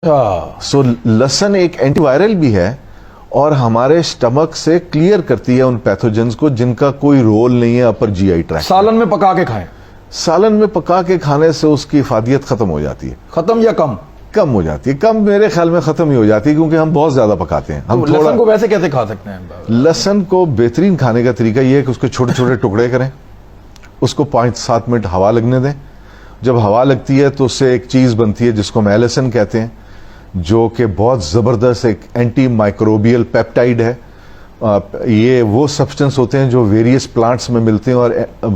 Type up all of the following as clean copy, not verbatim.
سو لہسن ایک anti viral بھی ہے اور ہمارے سٹمک سے کلیئر کرتی ہے ان پیتھوجنز کو جن کا کوئی رول نہیں ہے اپر جی آئی ٹریکٹ. سالن میں پکا کے کھائیں. سالن میں پکا کے کھانے سے اس کی افادیت ختم ہو جاتی ہے. ختم یا کم؟ کم ہو جاتی ہے. کم میرے خیال میں ختم ہی ہو جاتی ہے کیونکہ ہم بہت زیادہ پکاتے ہیں. ہم لہسن کو ویسے کیسے کھا سکتے ہیں؟ لہسن کو بہترین کھانے کا طریقہ یہ ہے کہ اس کے چھوٹے چھوٹے ٹکڑے کریں, اس کو 5-7 منٹ ہوا لگنے دیں. جب ہوا لگتی ہے تو اس سے ایک چیز بنتی ہے جس کو میلیسن کہتے ہیں, جو کہ بہت زبردست ایک اینٹی مائکروبیل پیپٹائڈ ہے. یہ وہ سبسٹنس ہوتے ہیں جو ویریس پلانٹس میں ملتے ہیں اور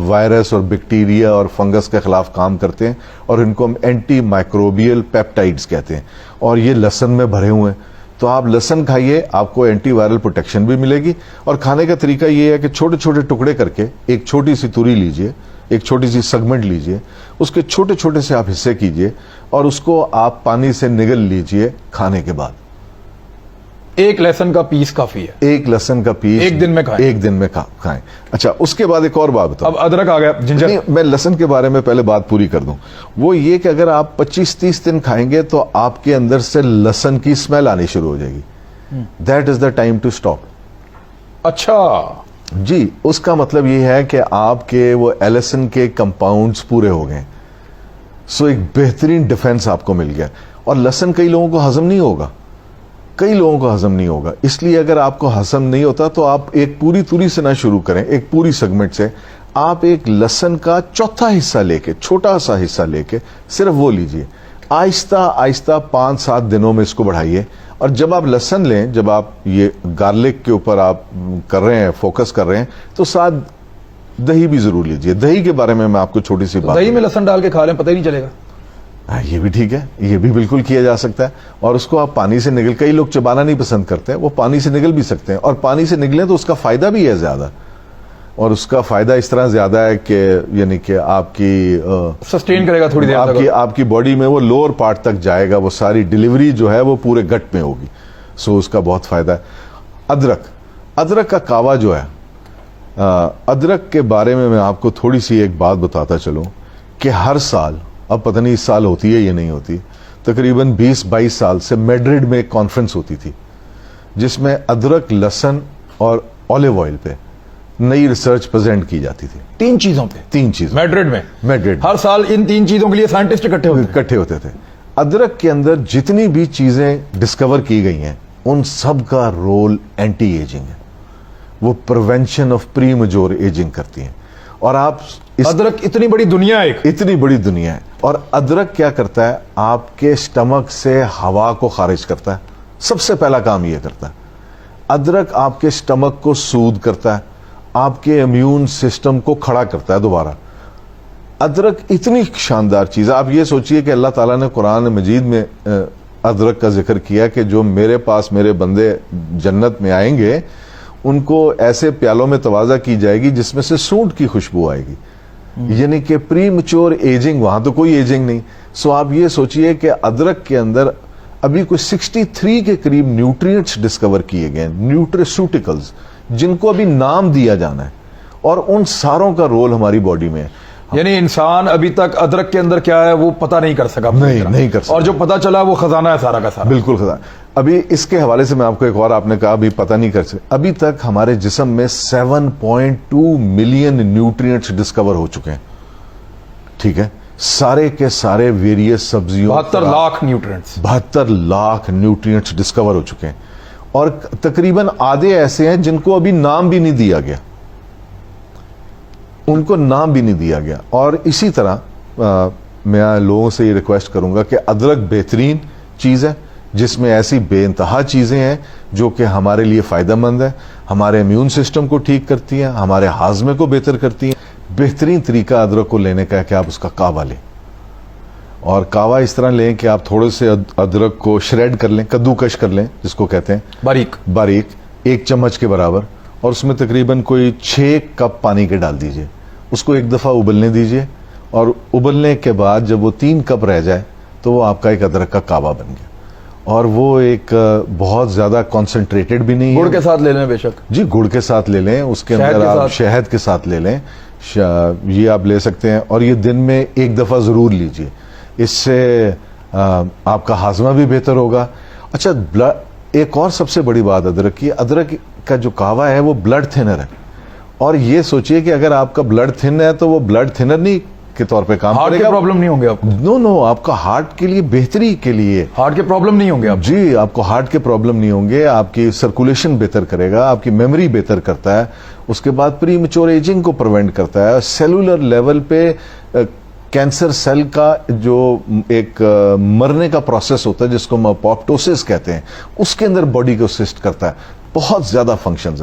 وائرس اور بیکٹیریا اور فنگس کے خلاف کام کرتے ہیں, اور ان کو ہم اینٹی مائکروبیل پیپٹائڈز کہتے ہیں, اور یہ لہسن میں بھرے ہوئے ہیں. تو آپ لہسن کھائیے, آپ کو اینٹی وائرل پروٹیکشن بھی ملے گی. اور کھانے کا طریقہ یہ ہے کہ چھوٹے چھوٹے ٹکڑے کر کے ایک چھوٹی سی توری لیجئے, ایک چھوٹی سی سیگمنٹ لیجئے, اس کے چھوٹے چھوٹے سے آپ حصے کیجئے اور اس کو آپ پانی سے نگل لیجئے کھانے کے بعد. ایک لہسن کا پیس کافی ہے. ایک لہسن کا پیس ایک دن میں کھائیں. ایک دن میں کھائیں. اچھا, اس کے بعد ایک اور بات بتاؤ. اب ادرک آ گیا, جنجر. میں لہسن کے بارے میں پہلے بات پوری کر دوں. وہ یہ کہ اگر آپ 25-30 دن کھائیں گے تو آپ کے اندر سے لہسن کی اسمیل آنی شروع ہو جائے گی. That is the time to stop. اچھا جی, اس کا مطلب یہ ہے کہ آپ کے وہ ایلیسن کے کمپاؤنڈز پورے ہو گئے. سو ایک بہترین ڈیفنس آپ کو مل گیا. اور لہسن کئی لوگوں کو ہضم نہیں ہوگا, کئی لوگوں کو ہضم نہیں ہوگا. اس لیے اگر آپ کو ہضم نہیں ہوتا تو آپ ایک پوری توری سے نہ شروع کریں, ایک پوری سیگمنٹ سے. آپ ایک لہسن کا چوتھا حصہ لے کے, چھوٹا سا حصہ لے کے صرف وہ لیجئے. آہستہ آہستہ 5-7 دنوں میں اس کو بڑھائیے. اور جب آپ لہسن لیں, جب آپ یہ گارلک کے اوپر آپ کر رہے ہیں, فوکس کر رہے ہیں, تو ساتھ دہی بھی ضرور لیجئے. دہی کے بارے میں آپ کو چھوٹی سی بات. دہی میں لہسن ڈال کے کھا لیں, پتہ ہی نہیں چلے گا. یہ بھی ٹھیک ہے, یہ بھی بالکل کیا جا سکتا ہے. اور اس کو آپ پانی سے نگل, کئی لوگ چبانا نہیں پسند کرتے, وہ پانی سے نگل بھی سکتے ہیں. اور پانی سے نگلیں تو اس کا فائدہ بھی ہے زیادہ, اور اس کا فائدہ اس طرح زیادہ ہے کہ یعنی کہ آپ کی سسٹین کرے گا تھوڑی دیر, آپ کی باڈی میں وہ لوور پارٹ تک جائے گا, وہ ساری ڈیلیوری جو ہے وہ پورے گٹ میں ہوگی. سو اس کا بہت فائدہ ہے. ادرک کا کعوہ جو ہے, ادرک کے بارے میں آپ کو تھوڑی سی ایک بات بتاتا چلوں کہ ہر سال, اب پتہ نہیں اس سال ہوتی ہے یا نہیں ہوتی, تقریباً 20-22 سال سے میڈرڈ میں ایک کانفرنس ہوتی تھی جس میں ادرک, لہسن اور اولیو آئل پہ نئی ریسرچ پریزنٹ کی جاتی تھی. 3 چیزوں پہ, 3 چیز میڈرڈ میں. ہر سال ان 3 چیزوں کے لیے سائنٹسٹ اکٹھے ہوتے تھے. ادرک کے اندر جتنی بھی چیزیں ڈسکور کی گئی ہیں ان سب کا رول اینٹی ایجنگ ہے. وہ prevention of premature ageing کرتی ہیں. اور آپ ادرک اتنی بڑی دنیا ہے, اتنی بڑی دنیا ہے. اور ادرک کیا کرتا ہے, آپ کے سٹمک سے ہوا کو خارج کرتا ہے. سب سے پہلا کام یہ کرتا ہے. ادرک آپ کے سٹمک کو سود کرتا ہے, آپ کے امیون سسٹم کو کھڑا کرتا ہے دوبارہ. ادرک اتنی شاندار چیز ہے. آپ یہ سوچئے کہ اللہ تعالیٰ نے قرآن مجید میں ادرک کا ذکر کیا کہ جو میرے پاس میرے بندے جنت میں آئیں گے ان کو ایسے پیالوں میں توازہ کی جائے گی جس میں سے سونٹ کی خوشبو آئے گی. یعنی کہ پری میچور ایجنگ, وہاں تو کوئی ایجنگ نہیں. سو آپ یہ سوچئے کہ ادرک کے اندر ابھی کوئی 63 کے قریب نیوٹرینٹس ڈسکور کیے گئے, نیوٹریسوٹیکلز, جن کو ابھی نام دیا جانا ہے, اور ان ساروں کا رول ہماری باڈی میں ہے. یعنی انسان ابھی تک ادرک کے اندر کیا ہے وہ پتہ نہیں کر سکا. نہیں کر سکا. اور جو پتہ چلا وہ خزانہ ہے سارا کا سارا. بالکل خزانہ. ابھی اس کے حوالے سے میں آپ کو ایک اور, آپ نے کہا ابھی پتہ نہیں کر سکا, ابھی تک ہمارے جسم میں 7.2 ملین نیوٹرینٹس ڈسکور ہو چکے ہیں. ٹھیک ہے, سارے کے سارے ویریس سبزیوں, 72 lakh nutrients, 72 lakh nutrients discover ہو چکے ہیں. اور تقریباً آدھے ایسے ہیں جن کو ابھی نام بھی نہیں دیا گیا, ان کو نام بھی نہیں دیا گیا. اور اسی طرح میں لوگوں سے یہ ریکویسٹ کروں گا کہ ادرک بہترین چیز ہے جس میں ایسی بے انتہا چیزیں ہیں جو کہ ہمارے لیے فائدہ مند ہے, ہمارے امیون سسٹم کو ٹھیک کرتی ہیں, ہمارے ہاضمے کو بہتر کرتی ہیں. بہترین طریقہ ادرک کو لینے کا ہے کہ آپ اس کا کعوہ لیں, اور کعوہ اس طرح لیں کہ آپ تھوڑے سے ادرک کو شریڈ کر لیں, کدوکش کر لیں جس کو کہتے ہیں, باریک 1 چمچ کے برابر, اور اس میں تقریباً کوئی 6 کپ پانی کے ڈال دیجئے. اس کو ایک دفعہ ابلنے دیجئے, اور ابلنے کے بعد جب وہ 3 کپ رہ جائے تو وہ آپ کا ایک ادرک کا کعوہ بن گیا. اور وہ ایک بہت زیادہ کانسنٹریٹڈ بھی نہیں ہے. گڑ کے ساتھ لے لیں, بے شک جی گڑ کے ساتھ لے لیں, اس کے اندر آپ شہد کے ساتھ لے لیں, یہ آپ لے سکتے ہیں. اور یہ دن میں 1 دفعہ ضرور لیجئے. اس سے آپ کا ہاضمہ بھی بہتر ہوگا. اچھا ایک اور سب سے بڑی بات ادرک کی, ادرک کا جو کہوا ہے وہ بلڈ تھنر ہے. اور یہ سوچئے کہ اگر آپ کا بلڈ تھن ہے تو وہ بلڈ تھنر نہیں کے طور پہ کام ہارٹ کرے کے گا. پرابلم نہیں ہوں گے آپ, نو آپ کا ہارٹ کے لیے بہتری کے لیے, ہارٹ کے پرابلم نہیں ہوں گے آپ. جی آپ کو ہارٹ کے پرابلم نہیں ہوں گے, آپ کی سرکولیشن بہتر کرے گا, آپ کی میموری بہتر کرتا ہے, اس کے بعد پری میچور ایجنگ کو پریونٹ کرتا ہے. سیلولر لیول پہ کینسر سیل کا جو ایک مرنے کا پروسیس ہوتا ہے جس کو ہم اپوپٹوسس کہتے ہیں, اس کے اندر باڈی کو اسسٹ کرتا ہے. بہت زیادہ فنکشنز ہیں.